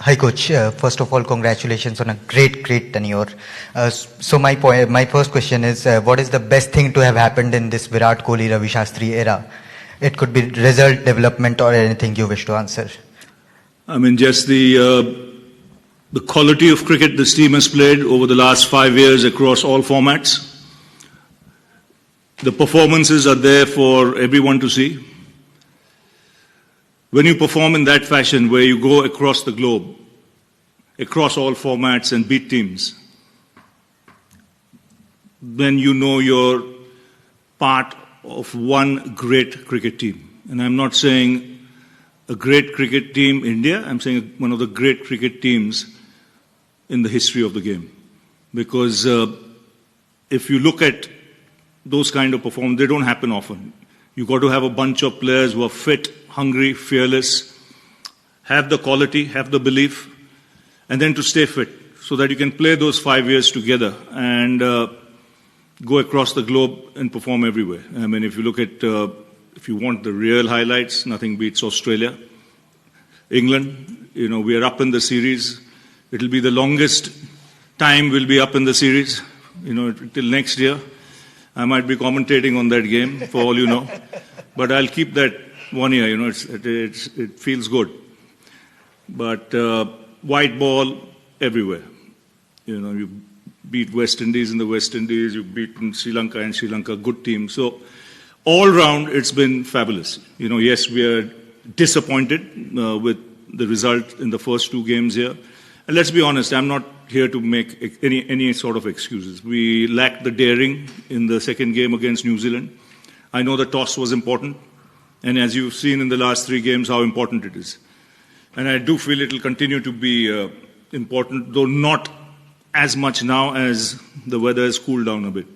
Hi, Coach. First of all, congratulations on a great tenure. So my first question is, what is the best thing to have happened in this Virat Kohli, Ravi Shastri era? It could be result, development, or anything you wish to answer. I mean, just the quality of cricket this team has played over the last 5 years across all formats. The performances are there for everyone to see. When you perform in that fashion, where you go across the globe, across all formats and beat teams, then you know you're part of one great cricket team. And I'm not saying a great cricket team India, I'm saying one of the great cricket teams in the history of the game. Because if you look at those kind of performances, they don't happen often. You've got to have a bunch of players who are fit, hungry, fearless, have the quality, have the belief, and then to stay fit so that you can play those 5 years together and go across the globe and perform everywhere. I mean, if you look at, if you want the real highlights, nothing beats Australia. England, we are up in the series. It'll be the longest time we'll be up in the series, till next year. I might be commentating on that game, for all you know. But I'll keep that 1 year, it feels good. But white ball everywhere. You beat West Indies in the West Indies, you've beaten Sri Lanka and Sri Lanka, good team. So all round, it's been fabulous. Yes, we are disappointed with the result in the first 2 games here. And let's be honest, I'm not here to make any sort of excuses. We lacked the daring in the second game against New Zealand. I know the toss was important, and as you've seen in the last 3 games, how important it is. And I do feel it will continue to be important, though not as much now as the weather has cooled down a bit.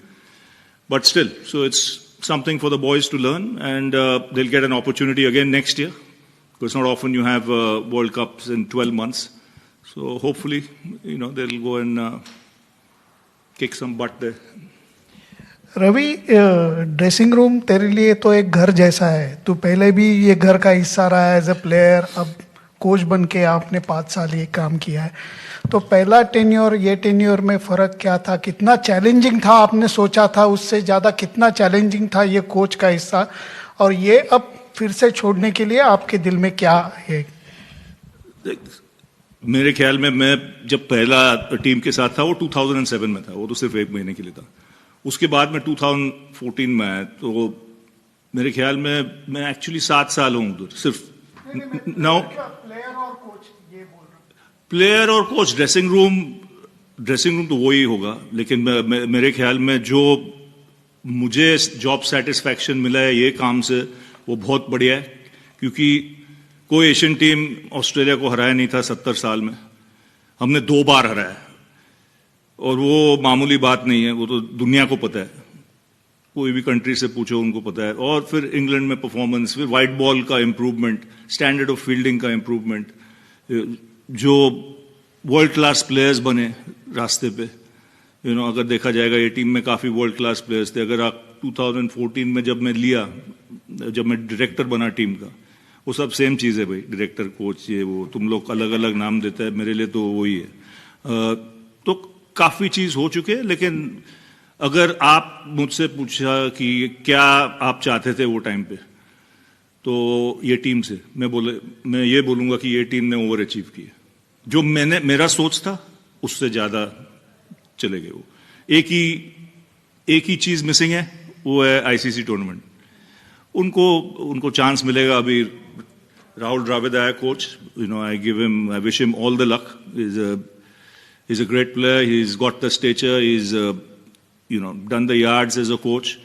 But still, so it's something for the boys to learn, and they'll get an opportunity again next year, because not often you have World Cups in 12 months. So hopefully, they'll go and kick some butt there. Ravi, dressing room तेरे लिए तो एक घर जैसा है. तू पहले भी ये घर का हिस्सा रहा है एज अ प्लेयर. अब कोच बन के आपने 5 साल ये काम किया है. तो पहला टेन्योर, ये टेन्योर में फ़र्क क्या था? कितना चैलेंजिंग था? आपने सोचा था उससे ज़्यादा कितना चैलेंजिंग था ये कोच का हिस्सा? और ये अब फिर से छोड़ने के लिए आपके दिल में क्या है? मेरे ख्याल में मैं जब पहला टीम के साथ था वो 2007 में था. वो तो सिर्फ 1 महीने के लिए था. उसके बाद में 2014 में आया. तो मेरे ख्याल में मैं एक्चुअली 7 साल हूँ उधर. सिर्फ नाउ प्लेयर और कोच, ड्रेसिंग रूम तो वही होगा. लेकिन मेरे ख्याल में जो मुझे जॉब सेटिस्फैक्शन मिला है ये काम से, वो बहुत बढ़िया है. क्योंकि कोई एशियन टीम ऑस्ट्रेलिया को हराया नहीं था 70 साल में. हमने 2 बार हराया, और वो मामूली बात नहीं है. वो तो दुनिया को पता है. कोई भी कंट्री से पूछो, उनको पता है. और फिर इंग्लैंड में परफॉर्मेंस, फिर वाइट बॉल का इंप्रूवमेंट, स्टैंडर्ड ऑफ फील्डिंग का इंप्रूवमेंट, जो वर्ल्ड क्लास प्लेयर्स बने रास्ते पे. अगर देखा जाएगा ये टीम में काफ़ी वर्ल्ड क्लास प्लेयर्स थे. अगर आप 2014 में जब मैं डायरेक्टर बना टीम का, वो सब सेम चीज़ है भाई. डायरेक्टर, कोच, ये वो तुम लोग अलग अलग नाम देता है, मेरे लिए तो वही है. तो काफ़ी चीज़ हो चुके हैं. लेकिन अगर आप मुझसे पूछा कि क्या आप चाहते थे वो टाइम पे, तो ये टीम से मैं ये बोलूँगा कि ये टीम ने ओवर अचीव किया. जो मेरा सोच था उससे ज़्यादा चले गए. वो एक ही चीज़ मिसिंग है, वो है आईसीसी टूर्नामेंट. उनको चांस मिलेगा. अभी राहुल द्रविड़ आया coach. I wish him all the luck. He's a great player. He's got the stature. He's done the yards as a coach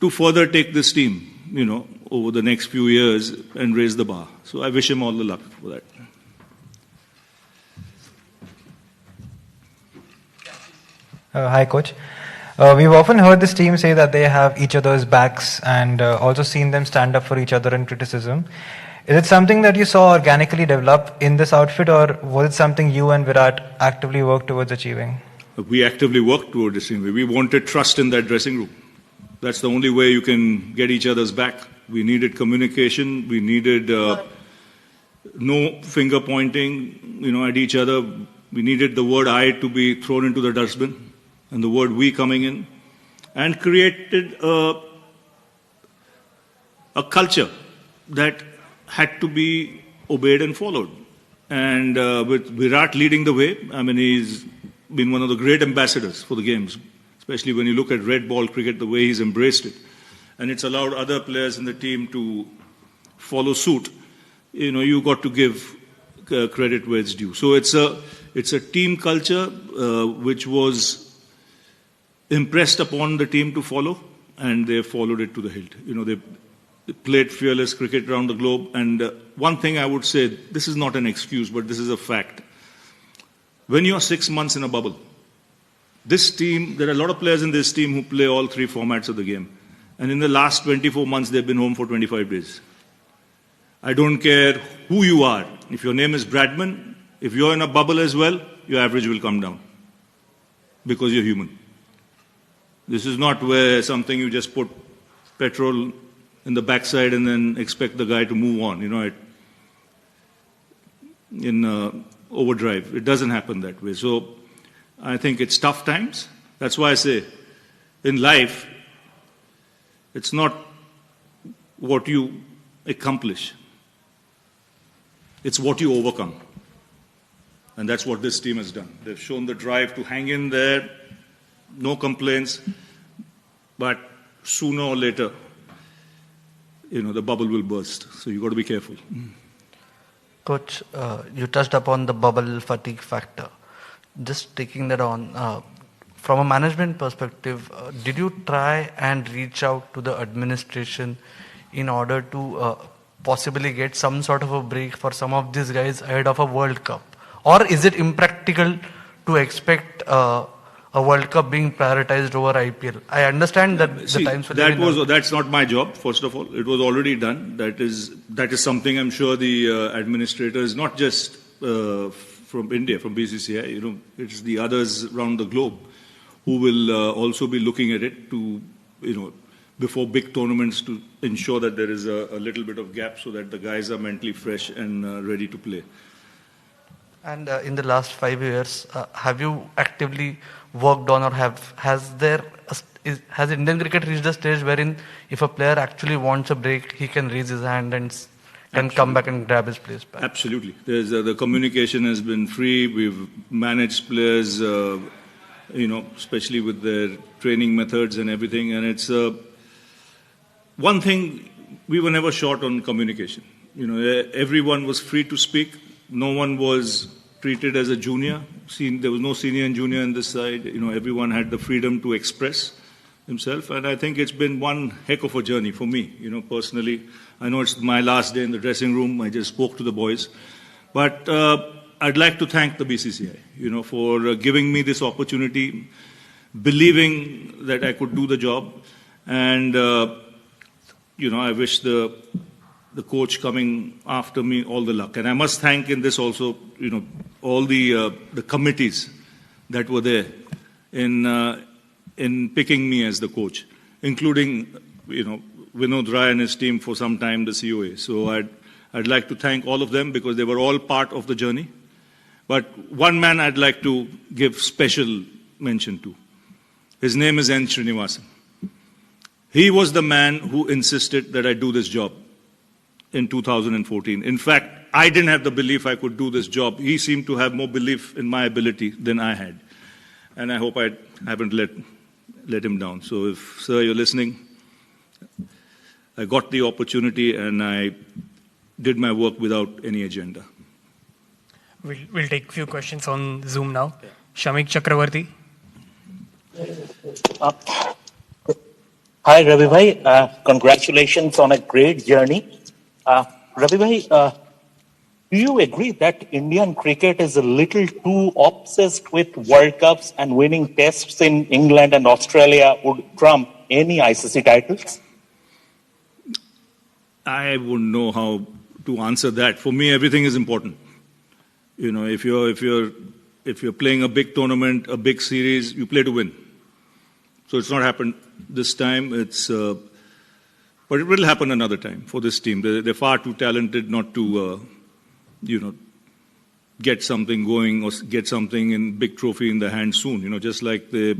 to further take this team, over the next few years and raise the bar. So I wish him all the luck for that. Hi, Coach. We've often heard this team say that they have each other's backs and also seen them stand up for each other in criticism. Is it something that you saw organically develop in this outfit, or was it something you and Virat actively worked towards achieving? We actively worked towards this thing. We wanted trust in that dressing room. That's the only way you can get each other's back. We needed communication. We needed no finger pointing, at each other. We needed the word "I" to be thrown into the dustbin, and the word "we" coming in, and created a culture that had to be obeyed and followed. And with Virat leading the way, he's been one of the great ambassadors for the games, especially when you look at red ball cricket, the way he's embraced it. And it's allowed other players in the team to follow suit. You got to give credit where it's due. So it's a team culture which was impressed upon the team to follow, and they followed it to the hilt. They played fearless cricket around the globe. And one thing I would say, this is not an excuse, but this is a fact. When you're 6 months in a bubble, this team, there are a lot of players in this team who play all three formats of the game. And in the last 24 months, they've been home for 25 days. I don't care who you are. If your name is Bradman, if you're in a bubble as well, your average will come down because you're human. This is not where something you just put petrol in the backside and then expect the guy to move on, in overdrive. It doesn't happen that way. So I think it's tough times. That's why I say, in life, it's not what you accomplish. It's what you overcome. And that's what this team has done. They've shown the drive to hang in there, no complaints, but sooner or later, the bubble will burst. So you've got to be careful. Coach, you touched upon the bubble fatigue factor. Just taking that on, from a management perspective, did you try and reach out to the administration in order to possibly get some sort of a break for some of these guys ahead of a World Cup? Or is it impractical to expect a World Cup being prioritized over IPL? I understand that the times that's not my job. First of all, it was already done. That is something I'm sure the administrators, not just from India, from BCCI, it's the others around the globe who will also be looking at it to, before big tournaments, to ensure that there is a little bit of gap so that the guys are mentally fresh and ready to play. And in the last 5 years, have you actively worked on, or has Indian cricket reached a stage wherein if a player actually wants a break, he can raise his hand and can come back and grab his place back? Absolutely. There's the communication has been free. We've managed players, especially with their training methods and everything. And it's one thing, we were never short on communication. Everyone was free to speak. No one was treated as a junior. There was no senior and junior on this side. Everyone had the freedom to express himself. And I think it's been one heck of a journey for me, personally. I know it's my last day in the dressing room. I just spoke to the boys. But I'd like to thank the BCCI, for giving me this opportunity, believing that I could do the job. And, I wish the coach coming after me all the luck. And I must thank in this also, all the committees that were there in picking me as the coach, including, Vinod Rai and his team for some time, the COA. So I'd like to thank all of them because they were all part of the journey. But one man I'd like to give special mention to. His name is N. Srinivasan. He was the man who insisted that I do this job in 2014. In fact, I didn't have the belief I could do this job. He seemed to have more belief in my ability than I had. And I hope I haven't let him down. So if, sir, you're listening, I got the opportunity and I did my work without any agenda. We'll take a few questions on Zoom now. Yeah. Shamik Chakravarti. Hi, Ravi bhai. Congratulations on a great journey. Ravi bhai, do you agree that Indian cricket is a little too obsessed with World Cups and winning tests in England and Australia would trump any ICC titles? I wouldn't know how to answer that. For me, everything is important. If you're playing a big tournament, a big series, you play to win. So it's not happened this time. But it will happen another time for this team. They're far too talented not to get something going or get something in big trophy in their hand soon. Just like they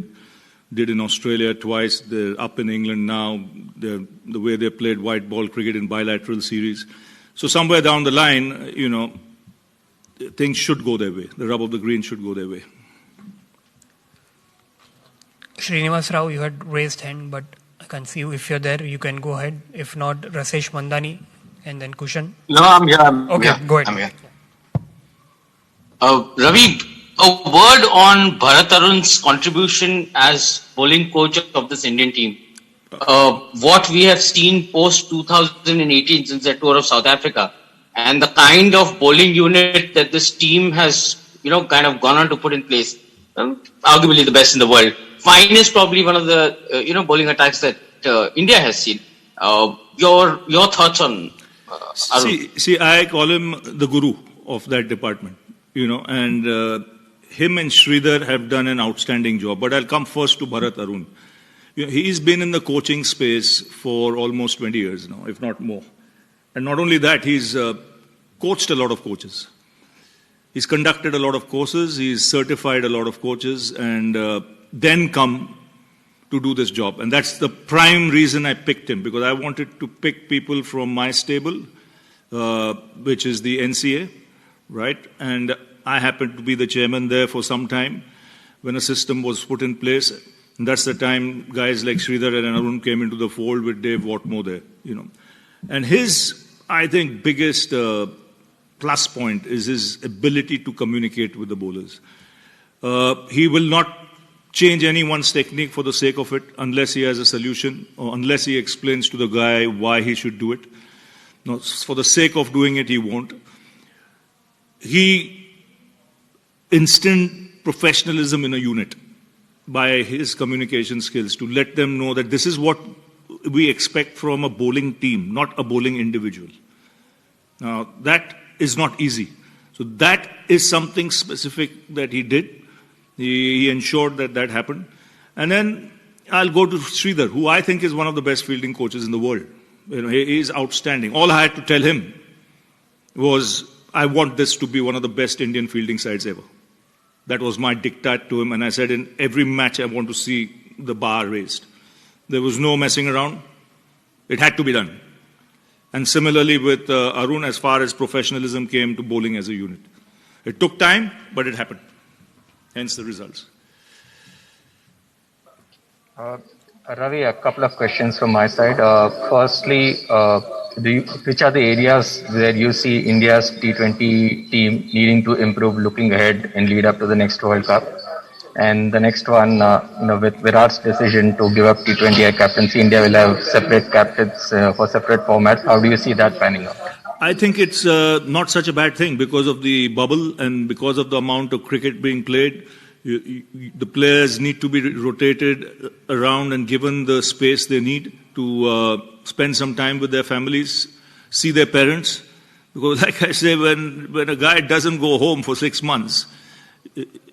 did in Australia twice, they're up in England now, the way they played white ball cricket in bilateral series. So somewhere down the line, things should go their way. The rub of the green should go their way. Srinivas Rao, you had raised hand, but I can't see you. If you're there, you can go ahead. If not, Rasesh Mandani and then Kushan. No, I'm here. Okay, go ahead. I'm here. Ravi, a word on Bharat Arun's contribution as bowling coach of this Indian team. What we have seen post 2018 since the tour of South Africa, and the kind of bowling unit that this team has, kind of gone on to put in place, arguably the best in the world. Fine is probably one of the, bowling attacks that India has seen. Your thoughts on Arun? See, I call him the guru of that department, and him and Sridhar have done an outstanding job. But I'll come first to Bharat Arun. He's been in the coaching space for almost 20 years now, if not more. And not only that, he's coached a lot of coaches. He's conducted a lot of courses, he's certified a lot of coaches, and then come to do this job. And that's the prime reason I picked him, because I wanted to pick people from my stable, which is the NCA, right? And I happened to be the chairman there for some time when a system was put in place. And that's the time guys like Sridhar and Arun came into the fold with Dave Watmore there, And his, I think, biggest plus point is his ability to communicate with the bowlers. He will not change anyone's technique for the sake of it unless he has a solution or unless he explains to the guy why he should do it. No, for the sake of doing it, he won't. He instilled professionalism in a unit by his communication skills to let them know that this is what we expect from a bowling team, not a bowling individual. Now, that is not easy. So that is something specific that he did. He ensured that that happened. And then I'll go to Sridhar, who I think is one of the best fielding coaches in the world. He is outstanding. All I had to tell him was, I want this to be one of the best Indian fielding sides ever. That was my diktat to him. And I said, in every match, I want to see the bar raised. There was no messing around. It had to be done. And similarly with Arun, as far as professionalism came to bowling as a unit. It took time, but it happened. Hence the results. Ravi, a couple of questions from my side. Firstly, which are the areas where you see India's T20 team needing to improve looking ahead and lead up to the next World Cup? And the next one, with Virat's decision to give up T20 captaincy, India will have separate captains for separate formats. How do you see that panning out? I think it's not such a bad thing because of the bubble and because of the amount of cricket being played. The players need to be rotated around and given the space they need to spend some time with their families, see their parents. Because like I say, when a guy doesn't go home for 6 months,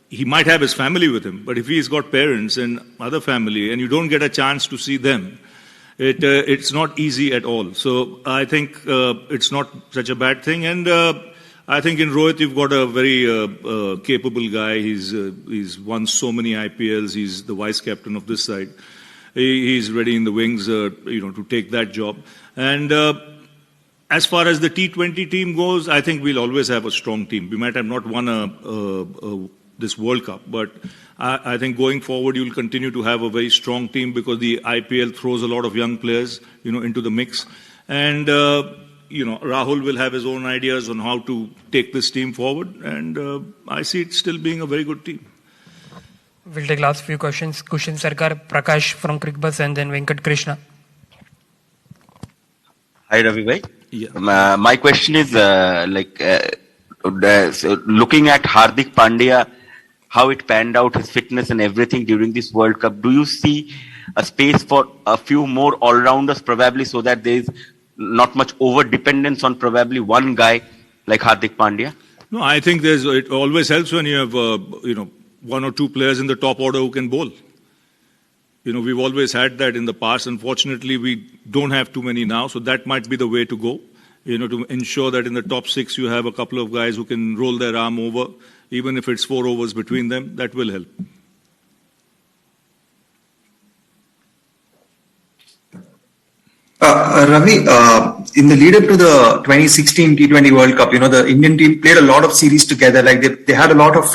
he might have his family with him. But if he's got parents and other family and you don't get a chance to see them, it's not easy at all. So I think it's not such a bad thing. And I think in Rohit, you've got a very capable guy. He's won so many IPLs. He's the vice captain of this side. He's ready in the wings, to take that job. And as far as the T20 team goes, I think we'll always have a strong team. We might have not won this World Cup, but I think going forward, you'll continue to have a very strong team because the IPL throws a lot of young players, into the mix. And Rahul will have his own ideas on how to take this team forward, and I see it still being a very good team. We'll take last few questions. Kushan Sarkar, Prakash from Crickbus, and then Venkat Krishna. Hi, Ravi bhai. Yeah. My question is, so looking at Hardik Pandya, how it panned out, his fitness and everything during this World Cup, do you see a space for a few more all-rounders probably so that there is not much over-dependence on probably one guy like Hardik Pandya? No, I think it always helps when you have, one or two players in the top order who can bowl. We've always had that in the past. Unfortunately, we don't have too many now, so that might be the way to go. to ensure that in the top 6 you have a couple of guys who can roll their arm over, even if it's 4 overs between them, that will help. Ravi, in the lead up to the 2016 T20 World Cup, the Indian team played a lot of series together. Like they had a lot of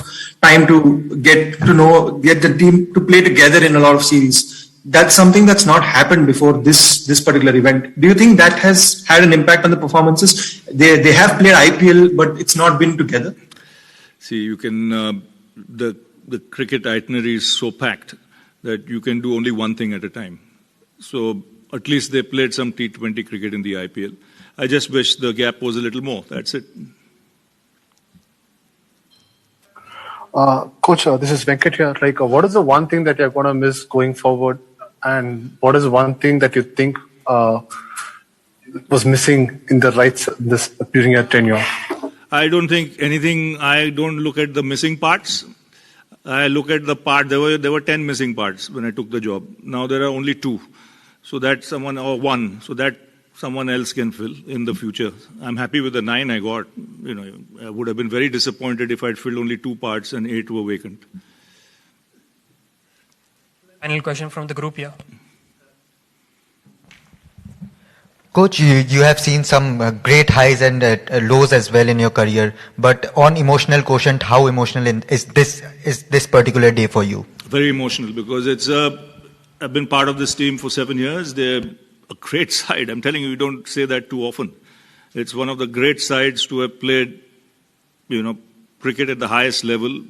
time to get the team to play together in a lot of series. That's something that's not happened before this particular event. Do you think that has had an impact on the performances? They have played IPL, but it's not been together. See, you can the cricket itinerary is so packed that you can do only one thing at a time. So at least they played some T20 cricket in the IPL. I just wish the gap was a little more. That's it. Coach, this is Venkat here. Like, what is the one thing that you're going to miss going forward? And what is one thing that you think was missing in the rights during your tenure? I don't think anything. I don't look at the missing parts. I look at the part. There were 10 missing parts when I took the job. Now there are only 2. So that someone, or 1, so that someone else can fill in the future. I'm happy with the 9 I got. I would have been very disappointed if I'd filled only 2 parts and 8 were vacant. Final question from the group here. Coach, you have seen some great highs and lows as well in your career. But on emotional quotient, how emotional is this particular day for you? Very emotional because I've been part of this team for 7 years. They're a great side. I'm telling you don't say that too often. It's one of the great sides to have played, cricket at the highest level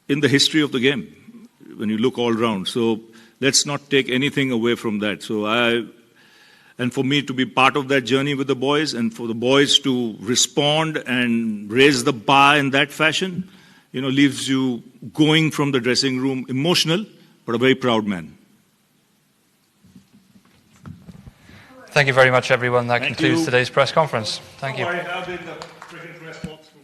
in the history of the game, when you look all round. So let's not take anything away from that. And for me to be part of that journey with the boys and for the boys to respond and raise the bar in that fashion, leaves you going from the dressing room emotional, but a very proud man. Thank you very much, everyone. That Thank concludes you. today's press conference. Thank you. I have in the cricket press box from